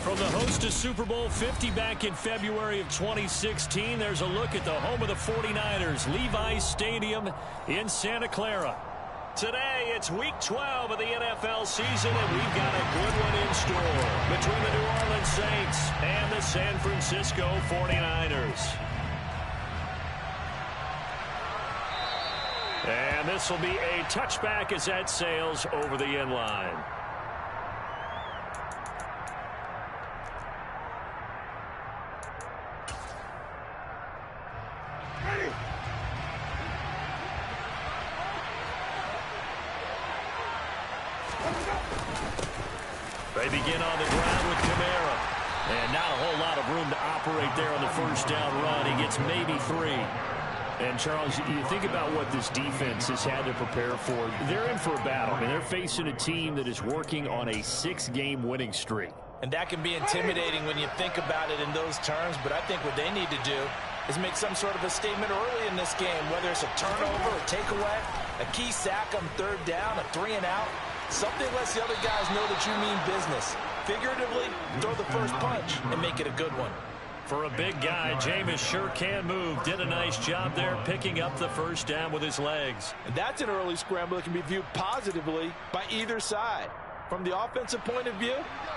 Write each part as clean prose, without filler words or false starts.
From the host of Super Bowl 50 back in February of 2016, there's a look at the home of the 49ers, Levi's Stadium in Santa Clara. Today, it's Week 12 of the NFL season, and we've got a good one in store between the New Orleans Saints and the San Francisco 49ers. And this will be a touchback as that sails over the end line. They begin on the ground with Kamara. And not a whole lot of room to operate there on the first down run. He gets maybe 3. And, Charles, you think about what this defense has had to prepare for. They're in for a battle. I mean, they're facing a team that is working on a 6-game winning streak. And that can be intimidating when you think about it in those terms. But I think what they need to do is make some sort of a statement early in this game, whether it's a turnover, a takeaway, a key sack on third down, a 3-and-out. Something lets the other guys know that you mean business. Figuratively, throw the first punch and make it a good one. For a big guy, Jameis sure can move. Did a nice job there picking up the first down with his legs. And that's an early scramble that can be viewed positively by either side. From the offensive point of view,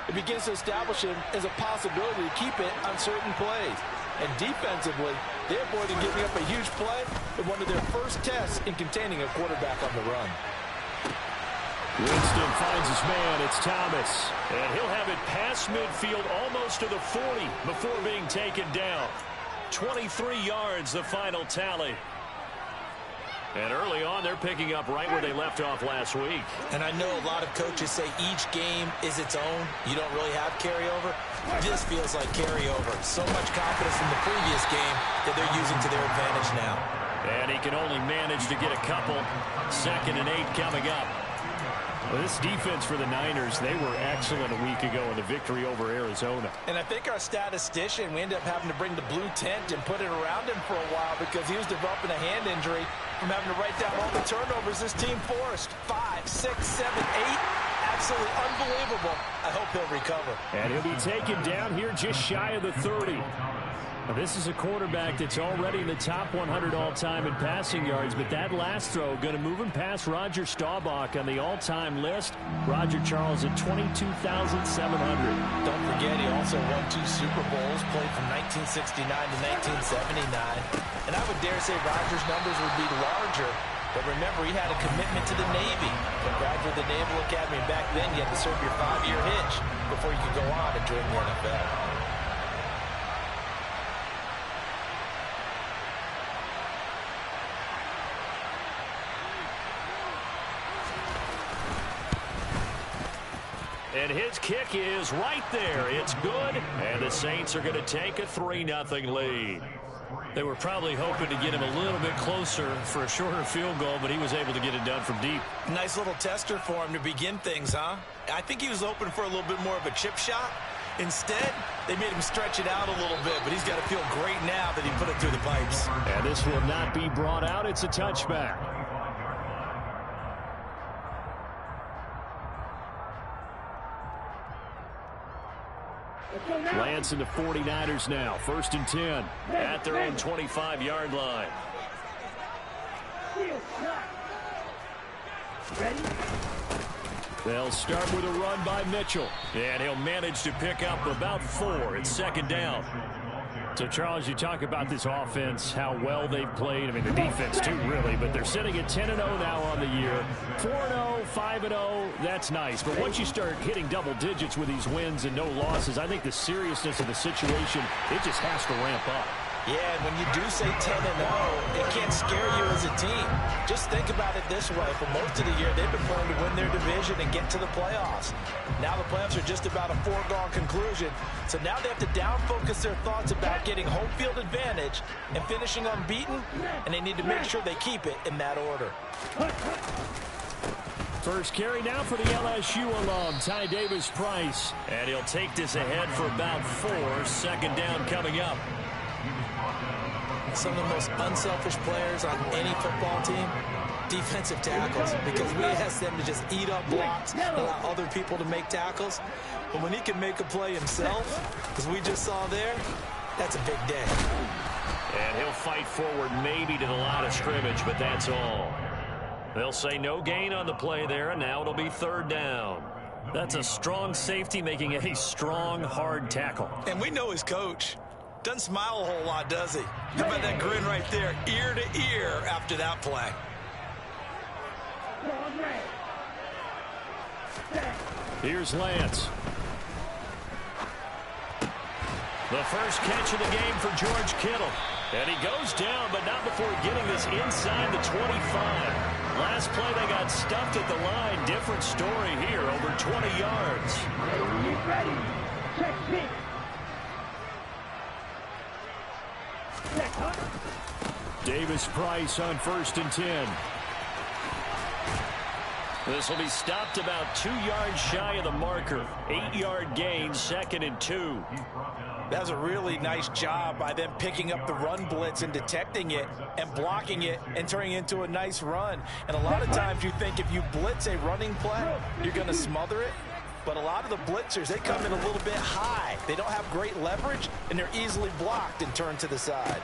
it begins to establish him as a possibility to keep it on certain plays. And defensively, they avoided giving up a huge play in one of their first tests in containing a quarterback on the run. Winston finds his man. It's Thomas. And he'll have it past midfield almost to the 40 before being taken down. 23 yards, the final tally. And early on, they're picking up right where they left off last week. And I know a lot of coaches say each game is its own. You don't really have carryover. This feels like carryover. So much confidence from the previous game that they're using to their advantage now. And he can only manage to get a couple. 2nd and 8 coming up. Well, this defense for the Niners, they were excellent a week ago in the victory over Arizona. And I think our statistician, we ended up having to bring the blue tent and put it around him for a while because he was developing a hand injury from having to write down all the turnovers this team forced. 5, 6, 7, 8. Absolutely unbelievable. I hope he'll recover. And he'll be taken down here just shy of the 30. Now, this is a quarterback that's already in the top 100 all-time in passing yards, but that last throw going to move him past Roger Staubach on the all-time list. Roger Charles at 22,700. Don't forget, he also won 2 Super Bowls, played from 1969 to 1979. And I would dare say Roger's numbers would be larger, but remember, he had a commitment to the Navy. He graduated the Naval Academy, and back then you had to serve your 5-year hitch before you could go on and join the NFL. And his kick is right there. It's good. And the Saints are going to take a 3-0 lead. They were probably hoping to get him a little bit closer for a shorter field goal, but he was able to get it done from deep. Nice little tester for him to begin things, huh? I think he was hoping for a little bit more of a chip shot. Instead, they made him stretch it out a little bit, but he's got to feel great now that he put it through the pipes. And this will not be brought out. It's a touchback. Lance and the 49ers now. 1st and 10 at their own 25-yard line. They'll start with a run by Mitchell. And he'll manage to pick up about 4. It's 2nd down. So, Charles, you talk about this offense, how well they've played. I mean, the defense, too, really. But they're sitting at 10-0 now on the year. 4-0, 5-0, that's nice. But once you start hitting double digits with these wins and no losses, I think the seriousness of the situation, it just has to ramp up. Yeah, and when you do say 10-0, it can't scare you as a team. Just think about it this way. For most of the year, they've been playing to win their division and get to the playoffs. Now the playoffs are just about a foregone conclusion. So now they have to down-focus their thoughts about getting home field advantage and finishing unbeaten, and they need to make sure they keep it in that order. First carry now for the LSU alum, Ty Davis-Price. And he'll take this ahead for about 4. 2nd down coming up. some of the most unselfish players on any football team? Defensive tackles, because we ask them to just eat up blocks and allow other people to make tackles. But when he can make a play himself, as we just saw there, that's a big day. And he'll fight forward maybe to the line of scrimmage, but that's all. They'll say no gain on the play there, and now it'll be third down. That's a strong safety making a strong, hard tackle. And we know his coach. Doesn't smile a whole lot, does he? How about that grin right there, ear to ear after that play? Here's Lance. The first catch of the game for George Kittle. And he goes down, but not before getting this inside the 25. Last play, they got stuffed at the line. Different story here, over 20 yards. Ready. Check pick. Davis Price on 1st and 10. This will be stopped about 2 yards shy of the marker. 8-yard gain, 2nd and 2. That was a really nice job by them picking up the run blitz and detecting it and blocking it and turning it into a nice run. And a lot of times you think if you blitz a running play, you're going to smother it. But a lot of the blitzers, they come in a little bit high. They don't have great leverage, and they're easily blocked and turned to the side.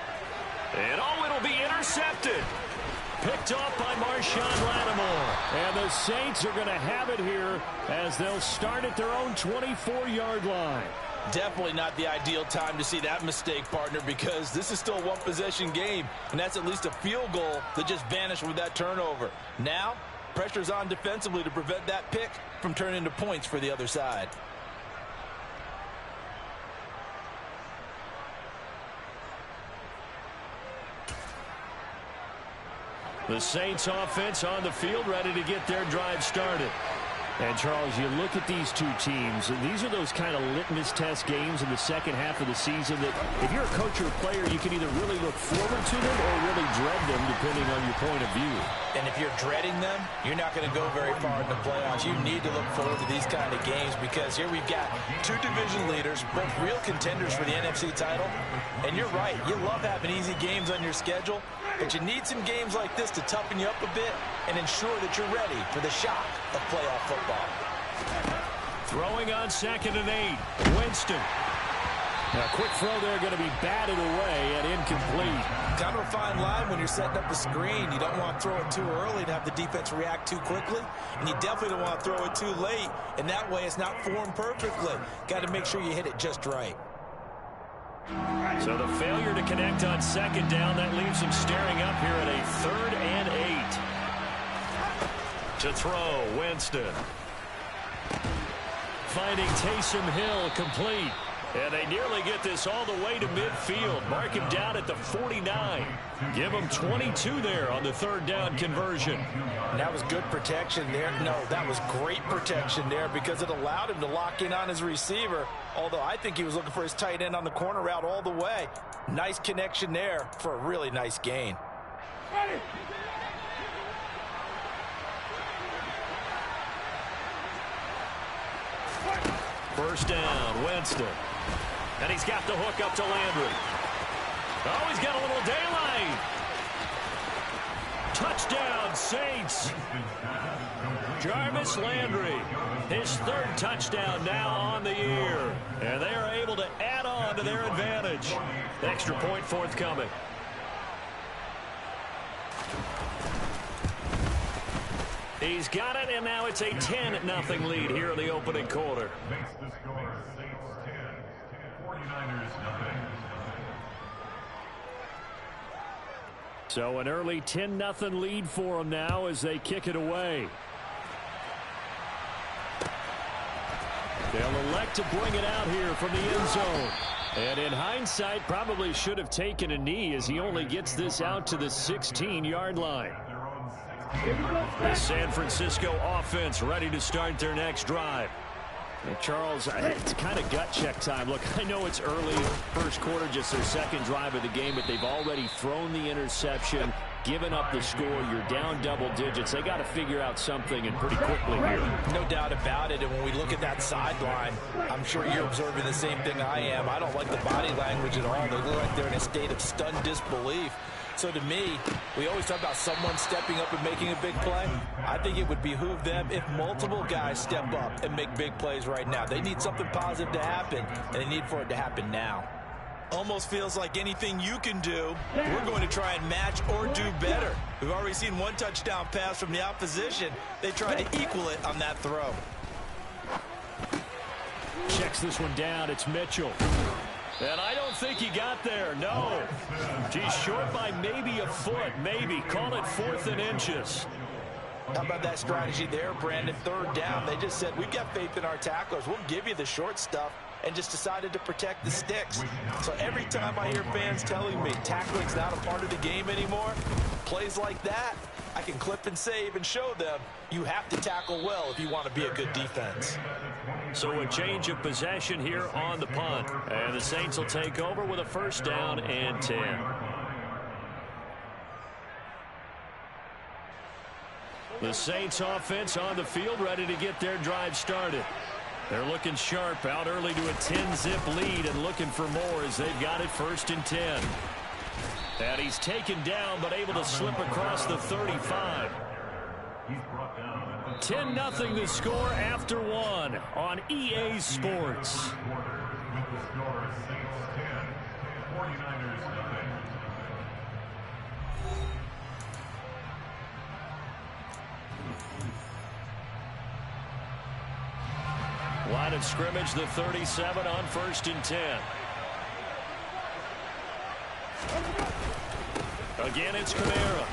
And it'll be intercepted. Picked off by Marshawn Lattimore. And the Saints are going to have it here as they'll start at their own 24-yard line. Definitely not the ideal time to see that mistake, partner, because this is still a one-possession game, and that's at least a field goal that just vanished with that turnover. Now, pressure's on defensively to prevent that pick from turning into points for the other side. The Saints offense on the field, ready to get their drive started. And, Charles, you look at these two teams, and these are those kind of litmus test games in the second half of the season that if you're a coach or a player, you can either really look forward to them or really dread them, depending on your point of view. And if you're dreading them, you're not going to go very far in the playoffs. You need to look forward to these kind of games because here we've got two division leaders, both real contenders for the NFC title. And you're right, you love having easy games on your schedule, but you need some games like this to toughen you up a bit and ensure that you're ready for the shock of playoff football. Throwing on 2nd and 8. Winston. Now, quick throw there going to be batted away and incomplete. Kind of a fine line when you're setting up a screen. You don't want to throw it too early to have the defense react too quickly. And you definitely don't want to throw it too late. And that way it's not formed perfectly. Got to make sure you hit it just right. So the failure to connect on 2nd down, that leaves him staring up here at a 3rd and 8. To throw, Winston. Finding Taysom Hill complete. And they nearly get this all the way to midfield. Mark him down at the 49. Give him 22 there on the 3rd down conversion. And that was good protection there. No, that was great protection there because it allowed him to lock in on his receiver. Although I think he was looking for his tight end on the corner route all the way. Nice connection there for a really nice gain. Ready. First down, Winston. And he's got the hook up to Landry. Oh, he's got a little daylight. Touchdown, Saints. Jarvis Landry, his 3rd touchdown now on the year. And they are able to add on to their advantage. Extra point forthcoming. He's got it, and now it's a 10-0 lead here in the opening quarter. So an early 10-0 lead for them now as they kick it away. They'll elect to bring it out here from the end zone. And in hindsight, probably should have taken a knee as he only gets this out to the 16-yard line. The San Francisco offense ready to start their next drive. And Charles, it's kind of gut check time. Look, I know it's early, first quarter, just their 2nd drive of the game, but they've already thrown the interception. giving up the score. You're down double digits. They got to figure out something, and pretty quickly here. No doubt about it. And when we look at that sideline, I'm sure you're observing the same thing I am. I don't like the body language at all. They look like they're in a state of stunned disbelief. So to me, we always talk about someone stepping up and making a big play. I think it would behoove them if multiple guys step up and make big plays right now. They need something positive to happen, and they need for it to happen now. Almost feels like anything you can do, we're going to try and match or do better. We've already seen one touchdown pass from the opposition. They tried to equal it on that throw. Checks this one down. It's Mitchell. And I don't think he got there. No. He's short by maybe a foot. Maybe. Call it 4th and inches. How about that strategy there, Brandon? 3rd down. They just said, we've got faith in our tacklers. We'll give you the short stuff, and just decided to protect the sticks. So every time I hear fans telling me tackling's not a part of the game anymore, plays like that, I can clip and save and show them you have to tackle well if you want to be a good defense. So a change of possession here on the punt. And the Saints will take over with a 1st down and 10. The Saints offense on the field, ready to get their drive started. They're looking sharp, out early to a 10-zip lead and looking for more as they've got it 1st and 10. And he's taken down but able to slip across the 35. 10-0 the score after 1 on EA Sports. Line of scrimmage, the 37 on 1st and 10. Again, it's Kamara.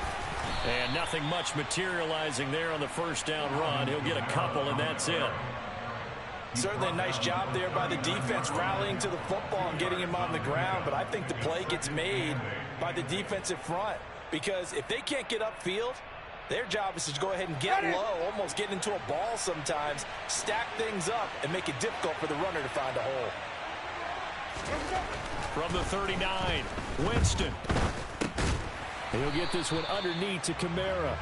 And nothing much materializing there on the 1st down run. He'll get a couple, and that's it. Certainly a nice job there by the defense rallying to the football and getting him on the ground. But I think the play gets made by the defensive front. Because if they can't get upfield, their job is to go ahead and get low, almost get into a ball sometimes, stack things up, and make it difficult for the runner to find a hole. From the 39, Winston. He'll get this one underneath to Kamara.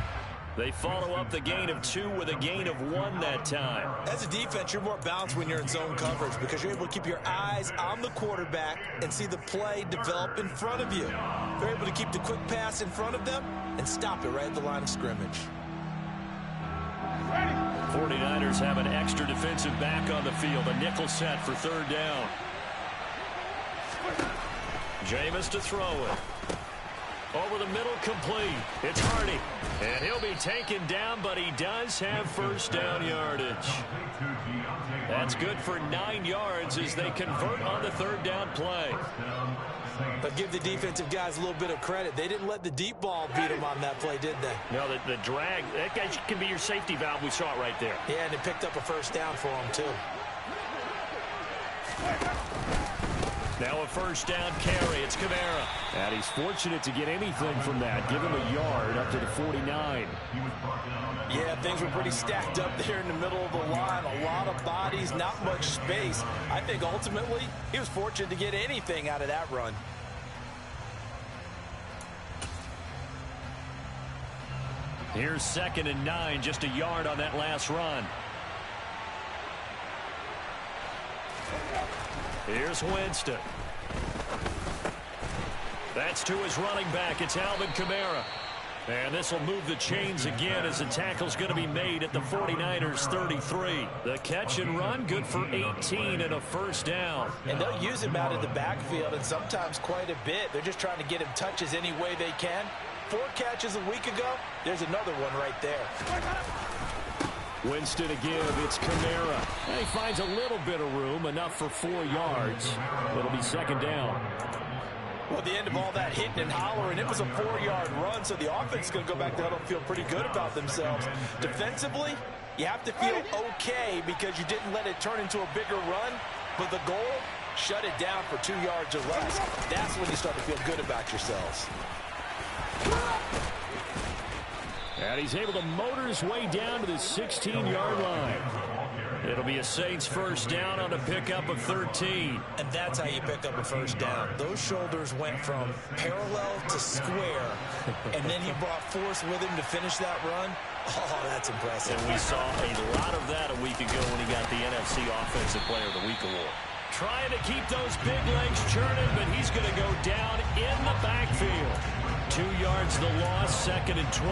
They follow up the gain of 2 with a gain of 1 that time. As a defense, you're more balanced when you're in zone coverage because you're able to keep your eyes on the quarterback and see the play develop in front of you. They're able to keep the quick pass in front of them and stop it right at the line of scrimmage. 49ers have an extra defensive back on the field. A nickel set for 3rd down. Jameis to throw it. Over the middle, complete. It's Hardy. And he'll be taken down, but he does have 1st down yardage. That's good for 9 yards as they convert on the 3rd down play. But give the defensive guys a little bit of credit. They didn't let the deep ball beat them on that play, did they? No, the drag, that guy can be your safety valve. We saw it right there. Yeah, and it picked up a 1st down for him, too. Now a 1st down carry. It's Kamara. And he's fortunate to get anything from that. Give him a yard up to the 49. Yeah, things were pretty stacked up there in the middle of the line. A lot of bodies, not much space. I think ultimately he was fortunate to get anything out of that run. Here's 2nd and 9. Just a yard on that last run. Here's Winston. That's to his running back. It's Alvin Kamara. And this will move the chains again as the tackle's going to be made at the 49ers 33. The catch and run, good for 18 and a 1st down. And they'll use him out of the backfield, and sometimes quite a bit. They're just trying to get him touches any way they can. 4 catches a week ago. There's another one right there. Winston again, it's Kamara. And he finds a little bit of room, enough for 4 yards. It'll be 2nd down. Well, at the end of all that hitting and hollering, it was a 4-yard run, so the offense is going to go back there and feel pretty good about themselves. Defensively, you have to feel okay because you didn't let it turn into a bigger run, but the goal, shut it down for 2 yards or less. That's when you start to feel good about yourselves. And he's able to motor his way down to the 16-yard line. It'll be a Saints first down on a pickup of 13. And that's how you pick up a first down. Those shoulders went from parallel to square, and then he brought force with him to finish that run. Oh, that's impressive. And we saw a lot of that a week ago when he got the NFC Offensive Player of the Week award. Trying to keep those big legs churning, but he's going to go down in the backfield. 2 yards the loss, 2nd and 12.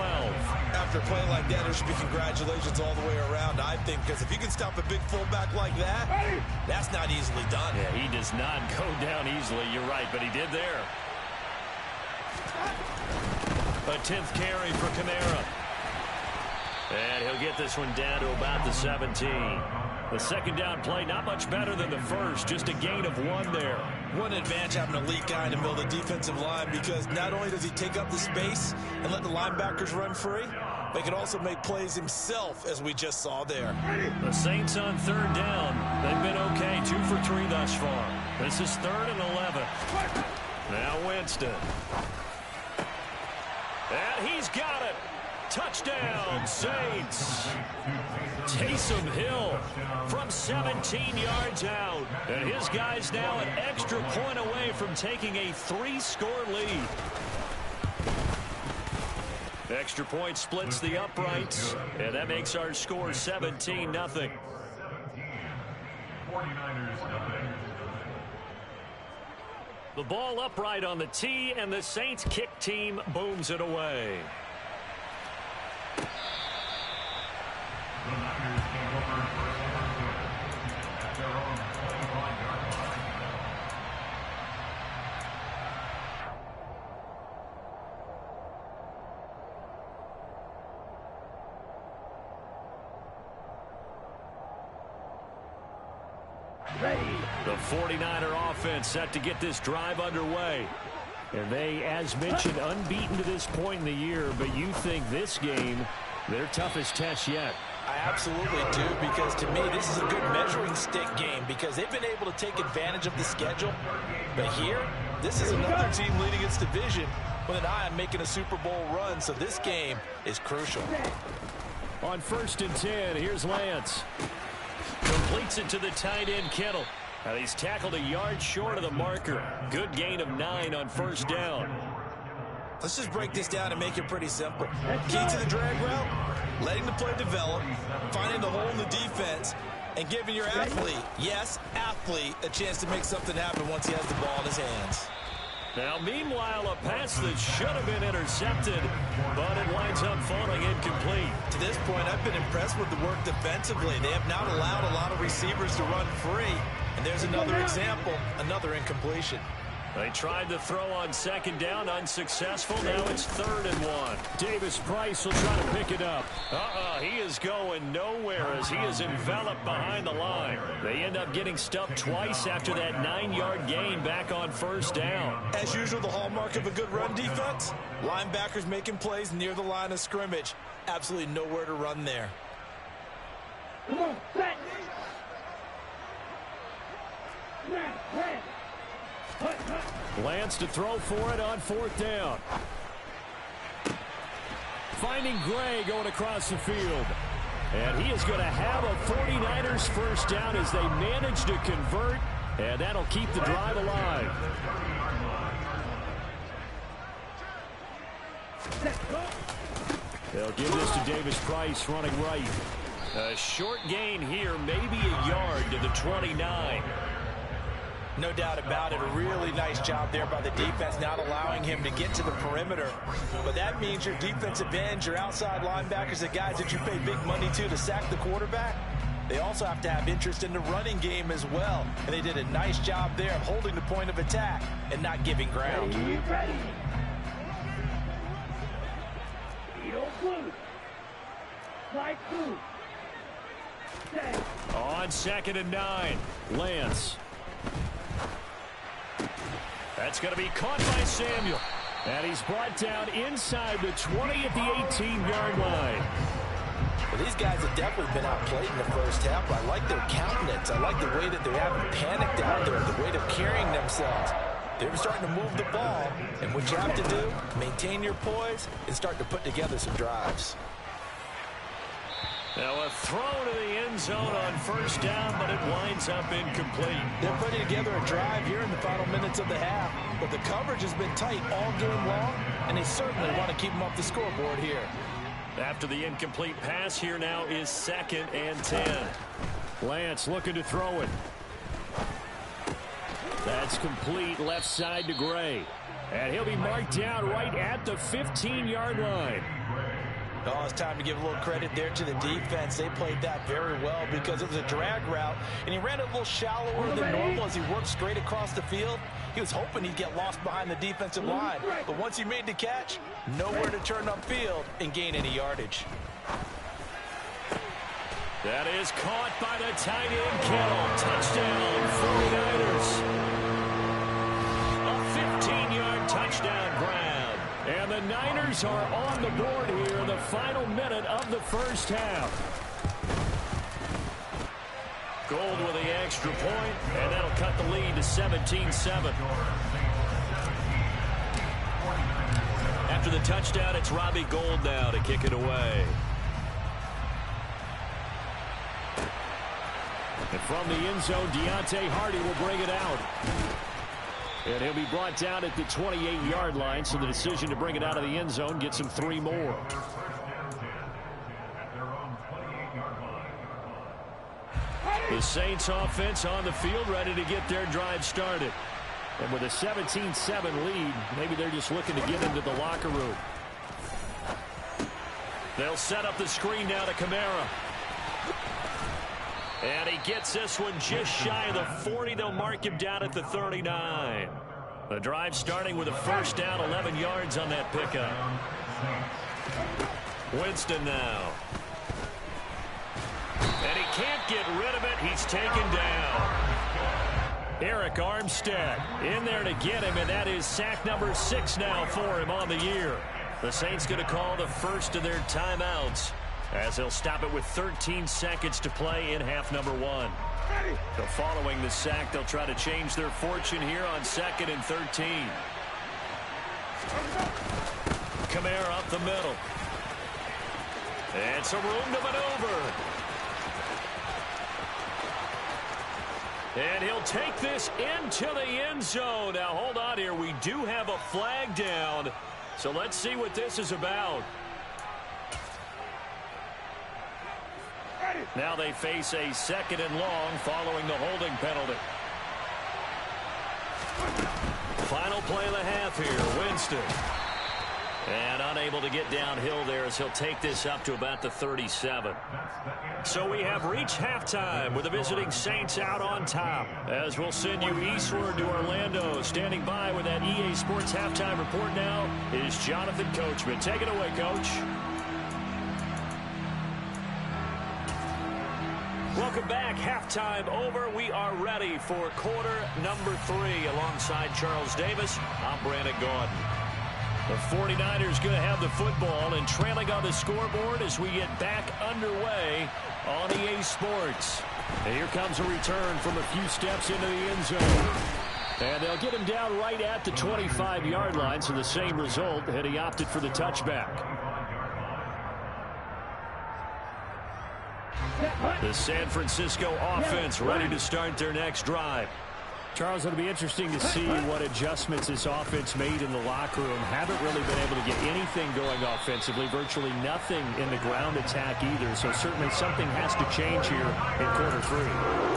After a play like that, there should be congratulations all the way around, I think, because if you can stop a big fullback like that, that's not easily done. Yeah, he does not go down easily. You're right, but he did there. A 10th carry for Kamara. And he'll get this one down to about the 17. The second down play, not much better than the first, just a gain of 1 there. What an advantage having an elite guy in the middle of the defensive line, because not only does he take up the space and let the linebackers run free, but he can also make plays himself, as we just saw there. The Saints on 3rd down. They've been okay, 2 for 3 thus far. This is 3rd and 11. Now Winston. And he's got it. Touchdown, Saints. Taysom Hill from 17 yards out. And his guy's now an extra point away from taking a 3-score lead. Extra point splits the uprights, and that makes our score 17-0. The ball upright on the tee, and the Saints kick team booms it away. The 49er offense set to get this drive underway. And they, as mentioned, unbeaten to this point in the year, but you think this game, their toughest test yet. I absolutely do, because to me, this is a good measuring stick game, because they've been able to take advantage of the schedule. But here, this is another team leading its division with an eye on making a Super Bowl run, so this game is crucial. On 1st and 10, here's Lance. Completes it to the tight end, Kittle. Now he's tackled a yard short of the marker. Good gain of 9 on 1st down. Let's just break this down and make it pretty simple. Key to the drag route, letting the play develop, finding the hole in the defense, and giving your athlete, yes, athlete, a chance to make something happen once he has the ball in his hands. Now, meanwhile, a pass that should have been intercepted, but it winds up falling incomplete. To this point, I've been impressed with the work defensively. They have not allowed a lot of receivers to run free. And there's another example, another incompletion. They tried to throw on 2nd down, unsuccessful. Now it's 3rd and 1. Davis Price will try to pick it up. He is going nowhere as he is enveloped behind the line. They end up getting stuffed twice after that 9-yard gain back on 1st down. As usual, the hallmark of a good run defense, linebackers making plays near the line of scrimmage. Absolutely nowhere to run there. Come on, set. Lance to throw for it on 4th down. Finding Gray going across the field. And he is going to have a 49ers first down as they manage to convert. And that'll keep the drive alive. They'll give this to Davis Price running right. A short gain here, maybe a yard to the 29. No doubt about it. A really nice job there by the defense, not allowing him to get to the perimeter. But that means your defensive ends, your outside linebackers, the guys that you pay big money to sack the quarterback, they also have to have interest in the running game as well. And they did a nice job there of holding the point of attack and not giving ground. Ready. Blue. Right through. On 2nd and 9, Lance. That's going to be caught by Samuel. And he's brought down inside the 20 at the 18-yard line. Well, these guys have definitely been outplayed in the first half. I like their countenance. I like the way that they haven't panicked out there, the way they're carrying themselves. They're starting to move the ball. And what you have to do, maintain your poise and start to put together some drives. Now a throw to the end zone on first down, but it winds up incomplete. They're putting together a drive here in the final minutes of the half, but the coverage has been tight all game long, and they certainly want to keep them off the scoreboard here. After the incomplete pass, here now is 2nd and 10. Lance looking to throw it. That's complete left side to Gray. And he'll be marked down right at the 15-yard line. Oh, it's time to give a little credit there to the defense. They played that very well because it was a drag route, and he ran it a little shallower than normal as he worked straight across the field. He was hoping he'd get lost behind the defensive line, but once he made the catch, nowhere to turn upfield and gain any yardage. That is caught by the tight end, Kittle. Touchdown, 49ers. A 15-yard touchdown grab. And the Niners are on the board here in the final minute of the first half. Gold with the extra point, and that'll cut the lead to 17-7. After the touchdown, it's Robbie Gould now to kick it away. And from the end zone, Deontay Hardy will bring it out. And he'll be brought down at the 28-yard line, so the decision to bring it out of the end zone gets him 3 more. The Saints offense on the field, ready to get their drive started. And with a 17-7 lead, maybe they're just looking to get into the locker room. They'll set up the screen now to Kamara. And he gets this one just shy of the 40. They'll mark him down at the 39. The drive starting with a first down, 11 yards on that pickup. Winston now. And he can't get rid of it. He's taken down. Eric Armstead in there to get him, and that is sack number 6 now for him on the year. The Saints going to call the first of their timeouts, as they'll stop it with 13 seconds to play in half number 1. So following the sack, they'll try to change their fortune here on 2nd and 13. Kamara up the middle. And some room to maneuver. And he'll take this into the end zone. Now hold on here. We do have a flag down. So let's see what this is about. Now they face a 2nd and long following the holding penalty. Final play of the half here, Winston. And unable to get downhill there as he'll take this up to about the 37. So we have reached halftime with the visiting Saints out on top. As we'll send you eastward to Orlando. Standing by with that EA Sports halftime report now is Jonathan Coachman. Take it away, Coach. Welcome back. Halftime over. We are ready for quarter number 3 alongside Charles Davis. I'm Brandon Gaudin. The 49ers going to have the football and trailing on the scoreboard as we get back underway on EA Sports. And here comes a return from a few steps into the end zone. And they'll get him down right at the 25-yard line, so the same result had he opted for the touchback. The San Francisco offense ready to start their next drive. Charles, it'll be interesting to see what adjustments this offense made in the locker room. Haven't really been able to get anything going offensively, virtually nothing in the ground attack either. So certainly something has to change here in quarter 3.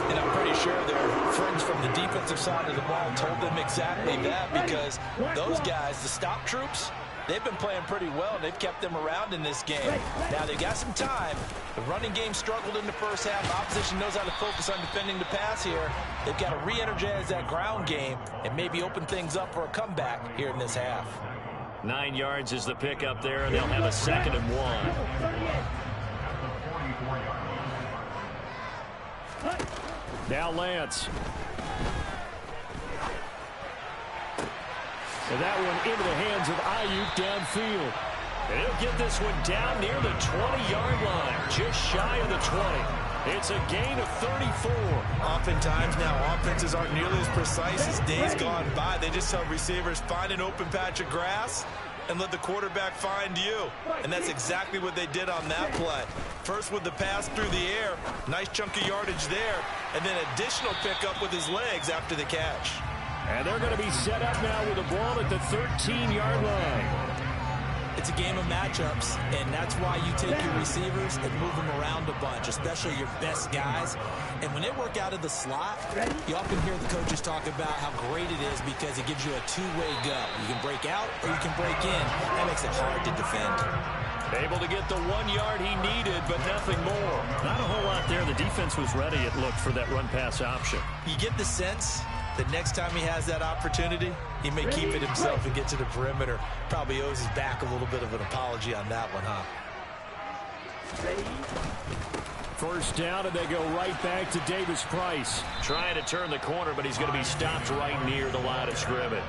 And I'm pretty sure their friends from the defensive side of the ball told them exactly that, because those guys, the stop troops, they've been playing pretty well, and they've kept them around in this game. Now, they've got some time. The running game struggled in the first half. Opposition knows how to focus on defending the pass here. They've got to re-energize that ground game and maybe open things up for a comeback here in this half. 9 yards is the pickup there, and they'll have a 2nd and 1. Now Lance. And that one into the hands of Ayuk downfield. And he'll get this one down near the 20-yard line, just shy of the 20. It's a gain of 34. Oftentimes now, offenses aren't nearly as precise as days gone by. They just tell receivers, find an open patch of grass and let the quarterback find you. And that's exactly what they did on that play. First with the pass through the air, nice chunk of yardage there, and then additional pickup with his legs after the catch. And they're going to be set up now with the ball at the 13-yard line. It's a game of matchups, and that's why you take your receivers and move them around a bunch, especially your best guys. And when they work out of the slot, you often hear the coaches talk about how great it is because it gives you a two-way go. You can break out or you can break in. That makes it hard to defend. Able to get the 1 yard he needed, but nothing more. Not a whole lot there. The defense was ready, it looked, for that run-pass option. You get the sense that next time he has that opportunity, he may keep it himself and get to the perimeter. Probably owes his back a little bit of an apology on that one, huh? First down, and they go right back to Davis Price. Trying to turn the corner, but he's going to be stopped right near the line of scrimmage.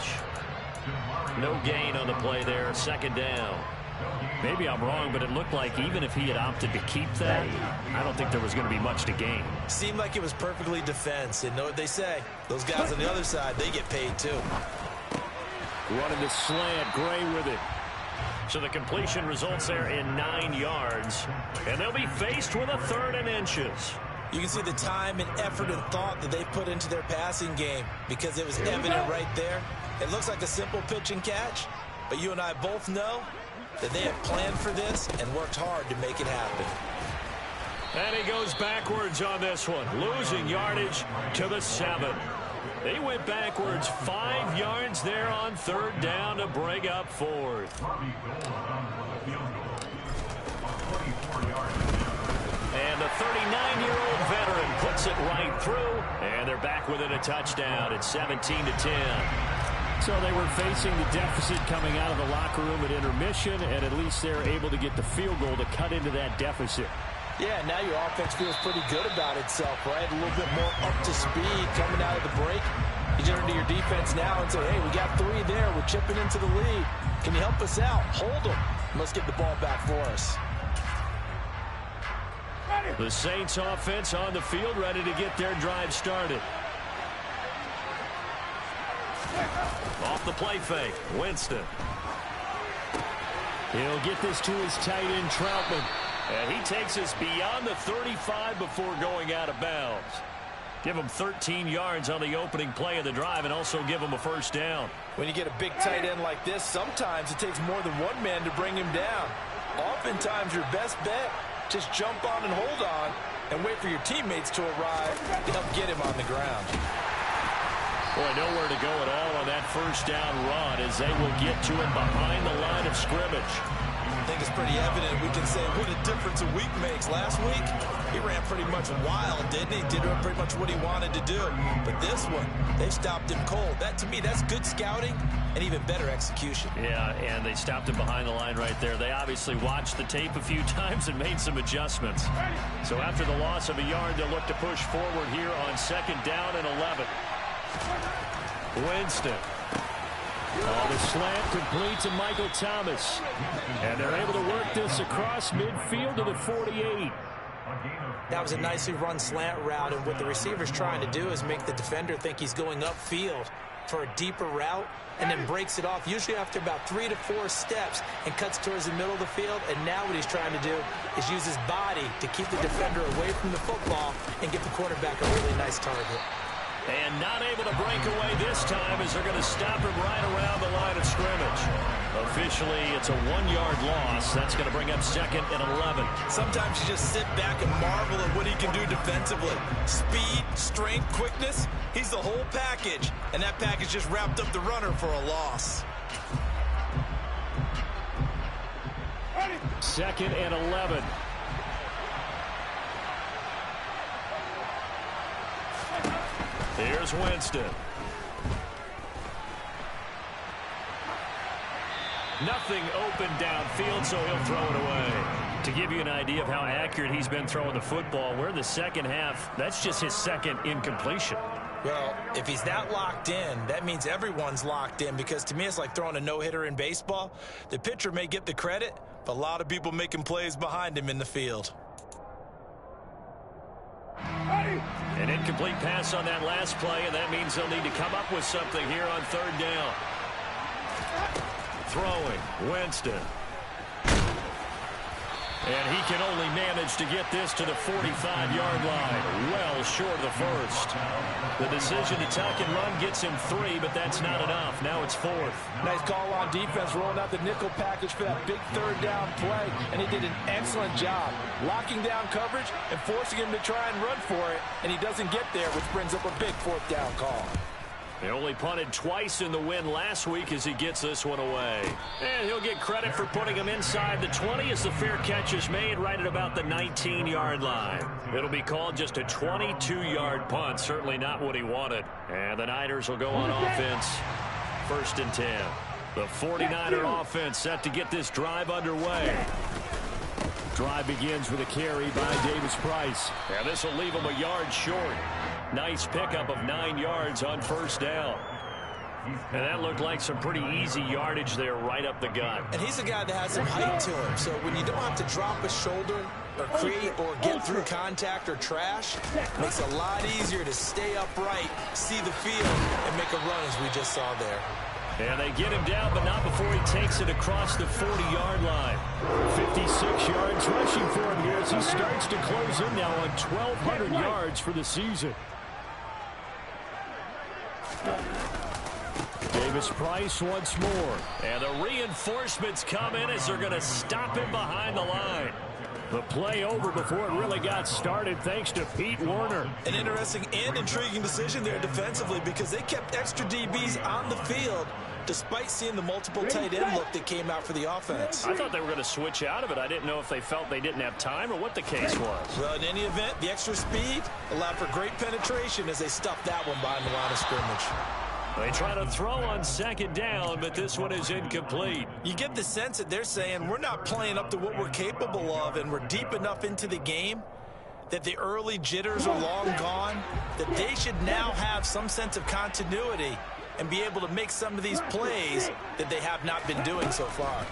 No gain on the play there. Second down. Maybe I'm wrong, but it looked like even if he had opted to keep that, I don't think there was going to be much to gain. Seemed like it was perfectly defense. And know what they say? Those guys on the other side, they get paid too. Running the slant, Gray with it. So the completion results there in 9 yards. And they'll be faced with a 3rd and inches. You can see the time and effort and thought that they put into their passing game because it was evident right there. It looks like a simple pitch and catch, but you and I both know that they have planned for this and worked hard to make it happen. And he goes backwards on this one, losing yardage to the 7. They went backwards 5 yards there on 3rd down to bring up 4th. And the 39-year-old veteran puts it right through, and they're back within a touchdown at 17-10. So they were facing the deficit coming out of the locker room at intermission, and at least they're able to get the field goal to cut into that deficit. Yeah, now your offense feels pretty good about itself, right? A little bit more up to speed coming out of the break. You turn to your defense now and say, hey, we got 3 there. We're chipping into the lead. Can you help us out? Hold them. Let's get the ball back for us. The Saints offense on the field, ready to get their drive started. Off the play fake, Winston. He'll get this to his tight end, Troutman. And he takes us beyond the 35 before going out of bounds. Give him 13 yards on the opening play of the drive and also give him a first down. When you get a big tight end like this, sometimes it takes more than one man to bring him down. Oftentimes your best bet, just jump on and hold on and wait for your teammates to arrive to help get him on the ground. Boy, nowhere to go at all on that first down run as they will get to him behind the line of scrimmage. I think it's pretty evident. We can say what a difference a week makes. Last week, he ran pretty much wild, didn't he? Did pretty much what he wanted to do. But this one, they stopped him cold. That, to me, that's good scouting and even better execution. Yeah, and they stopped him behind the line right there. They obviously watched the tape a few times and made some adjustments. So after the loss of a yard, they'll look to push forward here on 2nd down and 11. Winston. Oh, the slant complete to Michael Thomas. And they're able to work this across midfield to the 48. That was a nicely run slant route, and what the receiver's trying to do is make the defender think he's going upfield for a deeper route and then breaks it off, usually after about 3 to 4 steps, and cuts towards the middle of the field. And now what he's trying to do is use his body to keep the defender away from the football and get the quarterback a really nice target. And not able to break away this time as they're going to stop him right around the line of scrimmage. Officially, it's a 1-yard loss. That's going to bring up 2nd and 11. Sometimes you just sit back and marvel at what he can do defensively. Speed, strength, quickness, he's the whole package. And that package just wrapped up the runner for a loss. 2nd and 11. Here's Winston. Nothing open downfield, so he'll throw it away. To give you an idea of how accurate he's been throwing the football, we're in the second half. That's just his 2nd incompletion. Well, if he's that locked in, that means everyone's locked in, because to me it's like throwing a no-hitter in baseball. The pitcher may get the credit, but a lot of people making plays behind him in the field. An incomplete pass on that last play, and that means they'll need to come up with something here on 3rd down. Throwing, Winston. And he can only manage to get this to the 45-yard line, well short of the first. The decision to tuck and run gets him 3, but that's not enough. Now it's 4th. Nice call on defense, rolling out the nickel package for that big third down play, and he did an excellent job locking down coverage and forcing him to try and run for it, and he doesn't get there, which brings up a big 4th down call. He only punted twice in the win last week as he gets this one away. And he'll get credit for putting him inside the 20 as the fair catch is made right at about the 19-yard line. It'll be called just a 22-yard punt, certainly not what he wanted. And the Niners will go on offense, 1st and 10. The 49er offense set to get this drive underway. Drive begins with a carry by Davis Price. And this will leave him a yard short. Nice pickup of 9 yards on 1st down. And that looked like some pretty easy yardage there right up the gut. And he's a guy that has some height to him, so when you don't have to drop a shoulder or create or get through contact or trash, it makes it a lot easier to stay upright, see the field, and make a run as we just saw there. And they get him down, but not before he takes it across the 40-yard line. 56 yards rushing for him here as he starts to close in now on 1,200 yards for the season. Davis Price once more. And the reinforcements come in as they're going to stop him behind the line. The play over before it really got started thanks to Pete Werner. An interesting and intriguing decision there defensively because they kept extra DBs on the field despite seeing the multiple tight end look that came out for the offense. I thought they were going to switch out of it. I didn't know if they felt they didn't have time or what the case was. Well, in any event, the extra speed allowed for great penetration as they stuffed that one behind the line of scrimmage. They try to throw on 2nd down, but this one is incomplete. You get the sense that they're saying we're not playing up to what we're capable of, and we're deep enough into the game that the early jitters are long gone, that they should now have some sense of continuity and be able to make some of these plays that they have not been doing so far.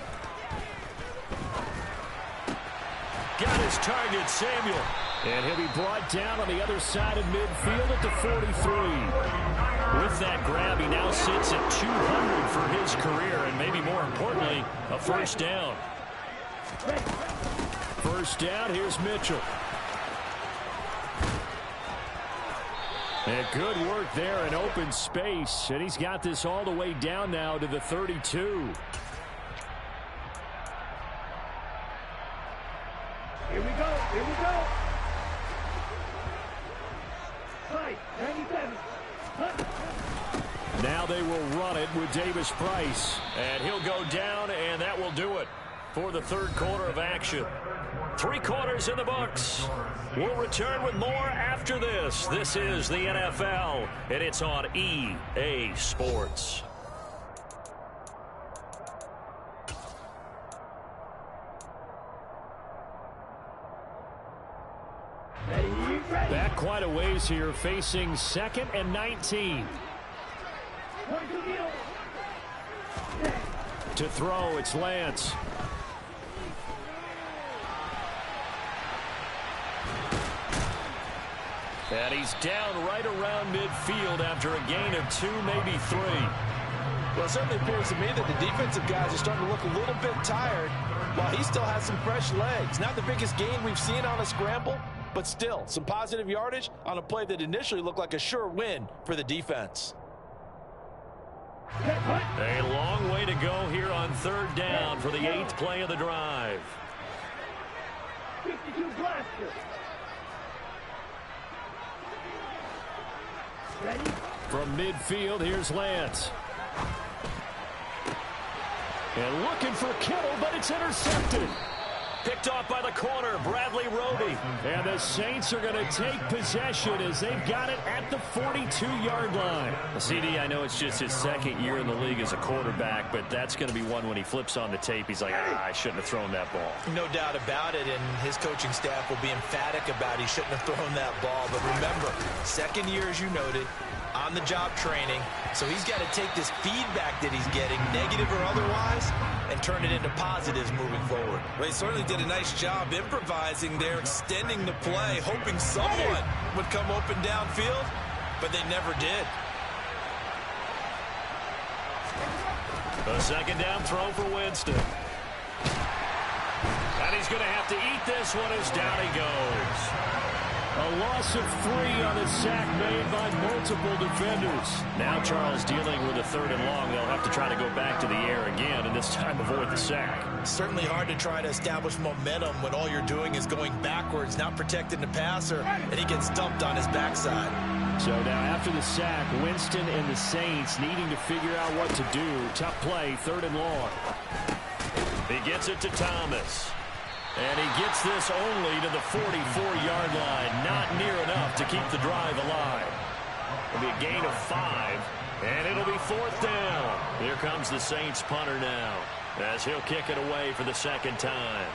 Got his target, Samuel. And he'll be brought down on the other side of midfield at the 43. With that grab, he now sits at 200 for his career, and maybe more importantly, a 1st down. 1st down, here's Mitchell. And good work there in open space, and he's got this all the way down now to the 32. Here we go. Here we go. 97. Now they will run it with Davis Price. And he'll go down, and that will do it for the 3rd quarter of action. 3 quarters in the books. We'll return with more after this. This is the NFL, and it's on EA Sports. Back quite a ways here, facing 2nd and 19. To throw, it's Lance. And he's down right around midfield after a gain of 2, maybe 3. Well, it certainly appears to me that the defensive guys are starting to look a little bit tired while he still has some fresh legs. Not the biggest gain we've seen on a scramble, but still some positive yardage on a play that initially looked like a sure win for the defense. A long way to go here on 3rd down for the 8th play of the drive. 52 blaster. Ready? From midfield, here's Lance. And looking for Kittle, but it's intercepted. Picked off by the corner, Bradley Roby. And the Saints are going to take possession as they've got it at the 42-yard line. CD, I know it's just his 2nd year in the league as a quarterback, but that's going to be one when he flips on the tape. He's like, I shouldn't have thrown that ball. No doubt about it, and his coaching staff will be emphatic about he shouldn't have thrown that ball. But remember, 2nd year, as you noted, on-the-job training. So he's got to take this feedback that he's getting, negative or otherwise, and turn it into positives moving forward. Well, he certainly did a nice job improvising there, extending the play, hoping someone would come open downfield, but they never did. A second down throw for Winston. And he's going to have to eat this one as down he goes. A loss of 3 on a sack made by multiple defenders. Now Charles dealing with a 3rd and long. They'll have to try to go back to the air again, and this time avoid the sack. Certainly hard to try to establish momentum when all you're doing is going backwards, not protecting the passer, and he gets dumped on his backside. So now after the sack, Winston and the Saints needing to figure out what to do. Tough play, 3rd and long. He gets it to Thomas. And he gets this only to the 44-yard line. Not near enough to keep the drive alive. It'll be a gain of 5, and it'll be 4th down. Here comes the Saints punter now, as he'll kick it away for the 2nd time.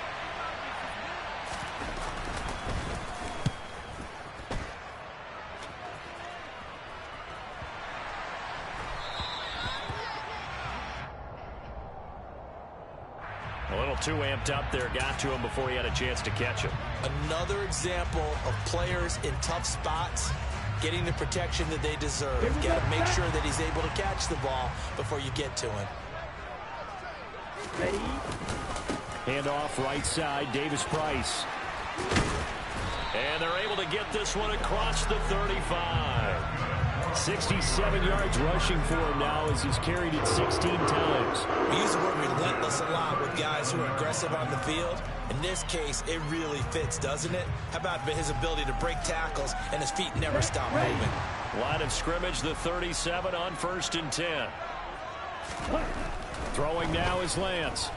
A little too amped up there, got to him before he had a chance to catch him. Another example of players in tough spots getting the protection that they deserve. You got to make sure that he's able to catch the ball before you get to him. Ready? Handoff right side, Davis Price. And they're able to get this one across the 35. 67 yards rushing for him now as he's carried it 16 times. We use the word relentless a lot with guys who are aggressive on the field. In this case, it really fits, doesn't it? How about his ability to break tackles and his feet never stop moving? Line of scrimmage, the 37 on 1st and 10. Throwing now is Lance.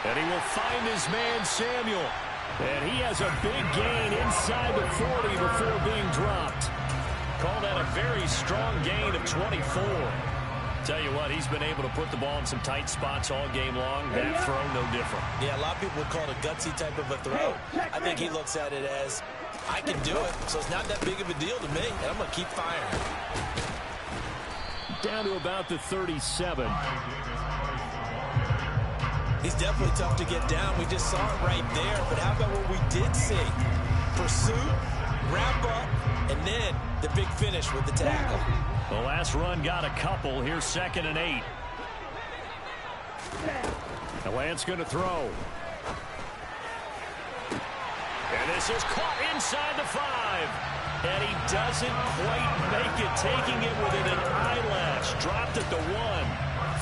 And he will find his man Samuel. And he has a big gain inside the 40 before being dropped. Call that a very strong gain of 24. Tell you what, he's been able to put the ball in some tight spots all game long. That throw, no different. Yeah, a lot of people would call it a gutsy type of a throw. I think he looks at it as, I can do it, so it's not that big of a deal to me, and I'm going to keep firing. Down to about the 37. He's definitely tough to get down. We just saw it right there. But how about what we did see? Pursuit, wrap up, and then the big finish with the tackle. The last run got a couple. Here's 2nd and 8. And Lance going to throw. And this is caught inside the 5. And he doesn't quite make it, taking it within an eyelash. Dropped at the 1.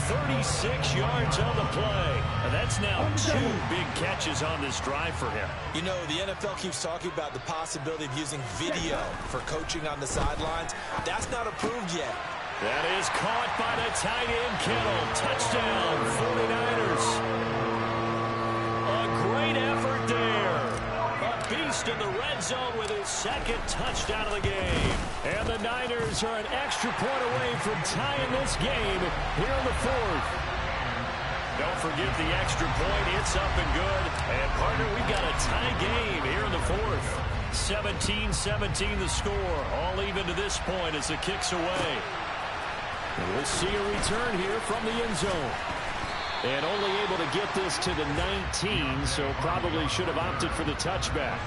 36 yards on the play. And that's now 2 big catches on this drive for him. You know, the NFL keeps talking about the possibility of using video for coaching on the sidelines. That's not approved yet. That is caught by the tight end, Kittle. Touchdown, 49ers. A great effort there. A beast in the red zone with his 2nd touchdown of the game. And the Niners are an extra point away from tying this game here in the 4th. Don't forget the extra point. It's up and good. And, partner, we've got a tie game here in the 4th. 17-17 the score. All even to this point as the kick's away. And we'll see a return here from the end zone. And only able to get this to the 19, so probably should have opted for the touchback.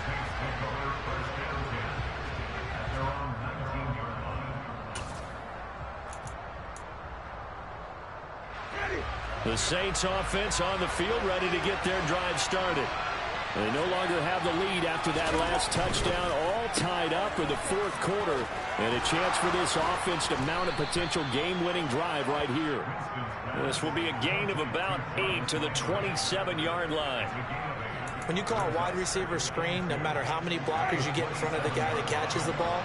The Saints offense on the field, ready to get their drive started. They no longer have the lead after that last touchdown, all tied up in the 4th quarter. And a chance for this offense to mount a potential game-winning drive right here. This will be a gain of about 8 to the 27-yard line. When you call a wide receiver screen, no matter how many blockers you get in front of the guy that catches the ball,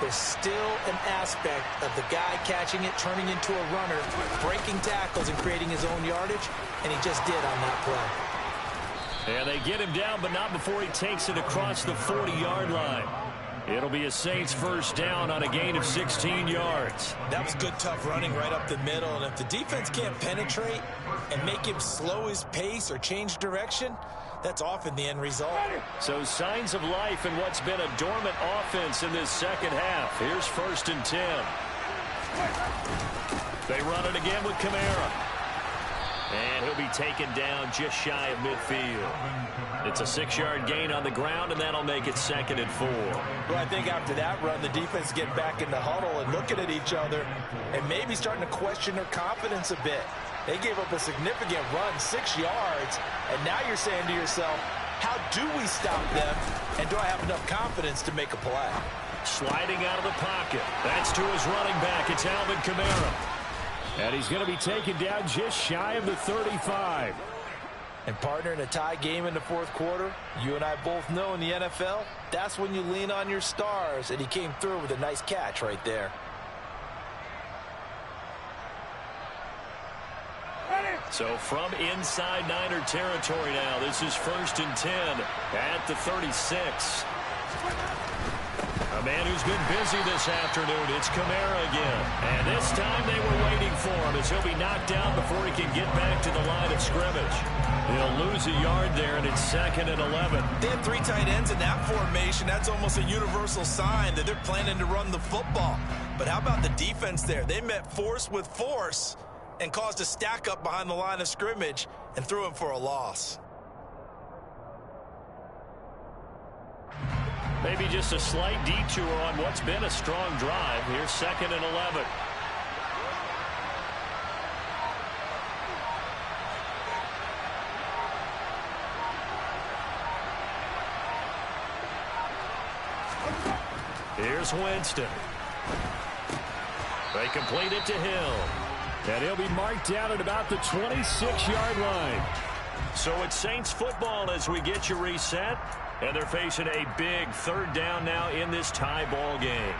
there's still an aspect of the guy catching it, turning into a runner, breaking tackles and creating his own yardage, and he just did on that play. And they get him down, but not before he takes it across the 40-yard line. It'll be a Saints 1st down on a gain of 16 yards. That was good, tough running right up the middle, and if the defense can't penetrate and make him slow his pace or change direction, that's often the end result. So signs of life in what's been a dormant offense in this 2nd half. Here's 1st and 10. They run it again with Kamara. And he'll be taken down just shy of midfield. It's a 6-yard gain on the ground, and that'll make it 2nd and 4. Well, I think after that run, the defense get back in the huddle and looking at each other and maybe starting to question their confidence a bit. They gave up a significant run, 6 yards, and now you're saying to yourself, how do we stop them, and do I have enough confidence to make a play? Sliding out of the pocket. That's to his running back. It's Alvin Kamara. And he's going to be taken down just shy of the 35. And partner, in a tie game in the 4th quarter, you and I both know in the NFL, that's when you lean on your stars, and he came through with a nice catch right there. So from inside Niner territory now, this is 1st and 10 at the 36. A man who's been busy this afternoon, it's Kamara again. And this time they were waiting for him as he'll be knocked down before he can get back to the line of scrimmage. He'll lose a yard there, and it's 2nd and 11. They have 3 tight ends in that formation. That's almost a universal sign that they're planning to run the football. But how about the defense there? They met force with force and caused a stack up behind the line of scrimmage and threw him for a loss. Maybe just a slight detour on what's been a strong drive. Here's 2nd and 11. Here's Winston. They complete it to Hill. And he'll be marked down at about the 26-yard line. So it's Saints football as we get you reset. And they're facing a big 3rd down now in this tie ball game.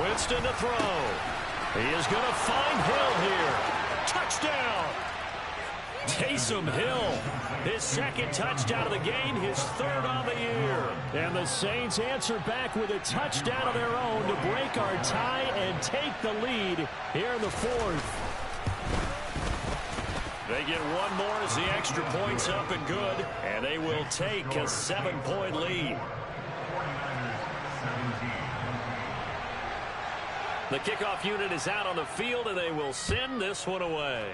Winston to throw. He is going to find Hill here. Touchdown! Taysom Hill, his 2nd touchdown of the game, his 3rd on the year. And the Saints answer back with a touchdown of their own to break our tie and take the lead here in the 4th. They get one more as the extra point's up and good, and they will take a 7-point lead. The kickoff unit is out on the field, and they will send this one away.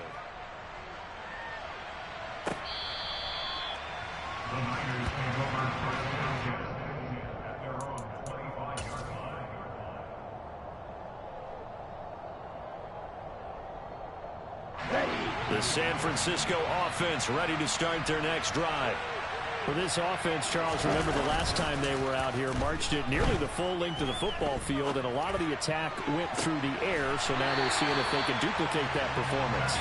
The San Francisco offense ready to start their next drive. For this offense, Charles, remember the last time they were out here, marched it nearly the full length of the football field, and a lot of the attack went through the air, so now they're seeing if they can duplicate that performance.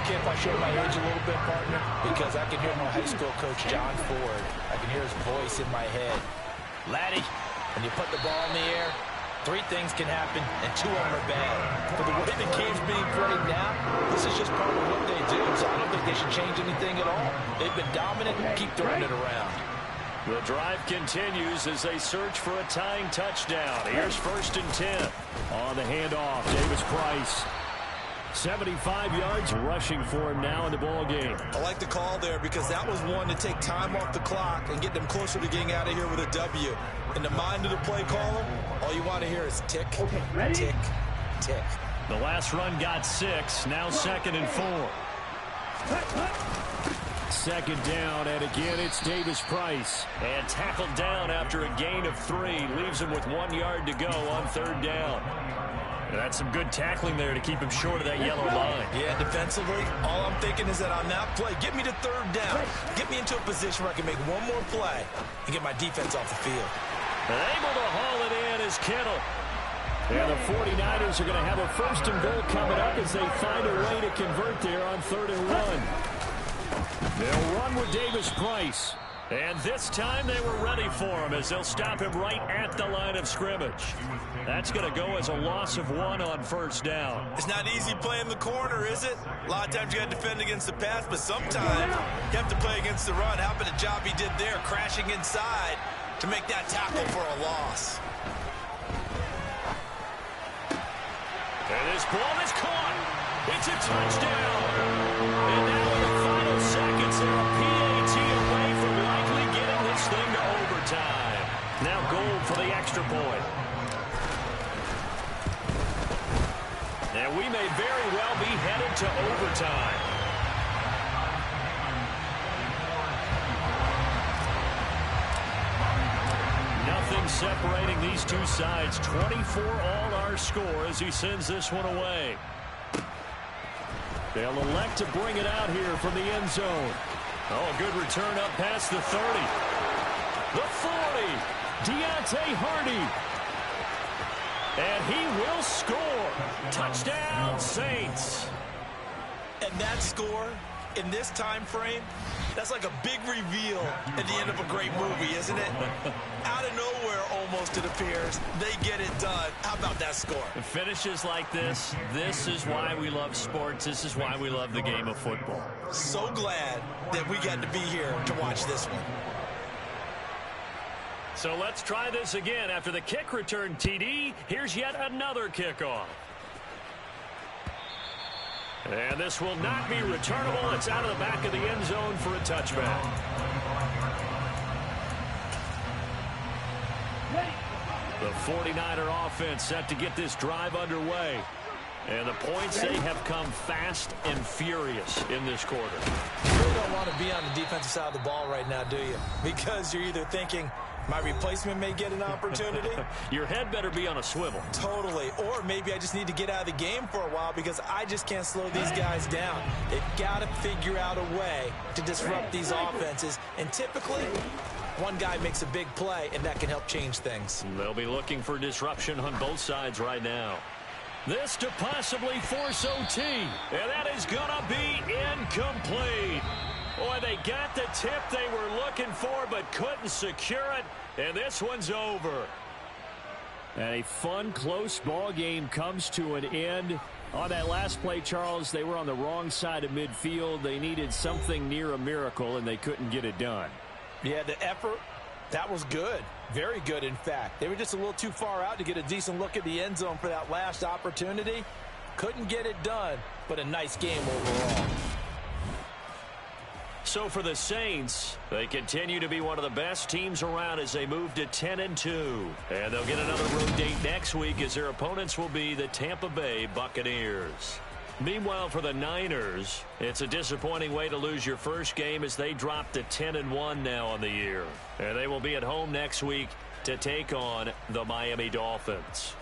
Okay, if I show my age a little bit, partner, because I can hear my high school coach, John Ford. I can hear his voice in my head. Laddie, when you put the ball in the air, 3 things can happen, and 2 of them are bad. For the way the game's being played now, this is just part of what they do, so I don't think they should change anything at all. They've been dominant and keep throwing it around. The drive continues as they search for a tying touchdown. Here's 1st and 10. On the handoff, Davis Price. 75 yards rushing for him now in the ball game. I like the call there because that was one to take time off the clock and get them closer to getting out of here with a W. In the mind of the play caller, all you want to hear is tick, tick, tick. The last run got 6. Now 2nd and 4. 2nd down, and again it's Davis Price. And tackled down after a gain of 3. Leaves him with 1 yard to go on 3rd down. And that's some good tackling there to keep him short of that yellow line. Yeah, defensively, all I'm thinking is that on that play, get me to 3rd down. Get me into a position where I can make one more play and get my defense off the field. And able to haul it in is Kittle. And the 49ers are going to have a 1st and goal coming up as they find a way to convert there on 3rd and 1. They'll run with Davis Price. And this time they were ready for him as they'll stop him right at the line of scrimmage. That's going to go as a loss of 1 on 1st down. It's not easy playing the corner, is it? A lot of times you got to defend against the pass, but sometimes you have to play against the run. How about the job he did there, crashing inside to make that tackle for a loss. And this ball is caught. It's a touchdown. And now in the final seconds, they're a PAT away from likely getting this thing to overtime. Now goal for the extra point. And we may very well be headed to overtime. Nothing separating these two sides. 24 all our score as he sends this one away. They'll elect to bring it out here from the end zone. Oh, a good return up past the 30. The 40. Deontay Hardy. And he will score. Touchdown, Saints. And that score in this time frame, that's like a big reveal at the end of a great movie, isn't it? Out of nowhere, almost, it appears, they get it done. How about that score? Finishes like this is why we love sports. This is why we love the game of football. So glad that we got to be here to watch this one. So let's try this again. After the kick return TD, here's yet another kickoff. And this will not be returnable. It's out of the back of the end zone for a touchback. The 49er offense set to get this drive underway. And the points, they have come fast and furious in this quarter. You really don't want to be on the defensive side of the ball right now, do you? Because you're either thinking, my replacement may get an opportunity. Your head better be on a swivel. Totally. Or maybe I just need to get out of the game for a while because I just can't slow these guys down. They've got to figure out a way to disrupt these offenses. And typically, one guy makes a big play, and that can help change things. They'll be looking for disruption on both sides right now. This to possibly force OT. And that is going to be incomplete. Boy, they got the tip they were looking for but couldn't secure it. And this one's over. And a fun, close ball game comes to an end. On that last play, Charles, they were on the wrong side of midfield. They needed something near a miracle, and they couldn't get it done. Yeah, the effort, that was good. Very good, in fact. They were just a little too far out to get a decent look at the end zone for that last opportunity. Couldn't get it done, but a nice game overall. So for the Saints, they continue to be one of the best teams around as they move to 10-2. And they'll get another road date next week as their opponents will be the Tampa Bay Buccaneers. Meanwhile, for the Niners, it's a disappointing way to lose your first game as they drop to 10-1 now on the year. And they will be at home next week to take on the Miami Dolphins.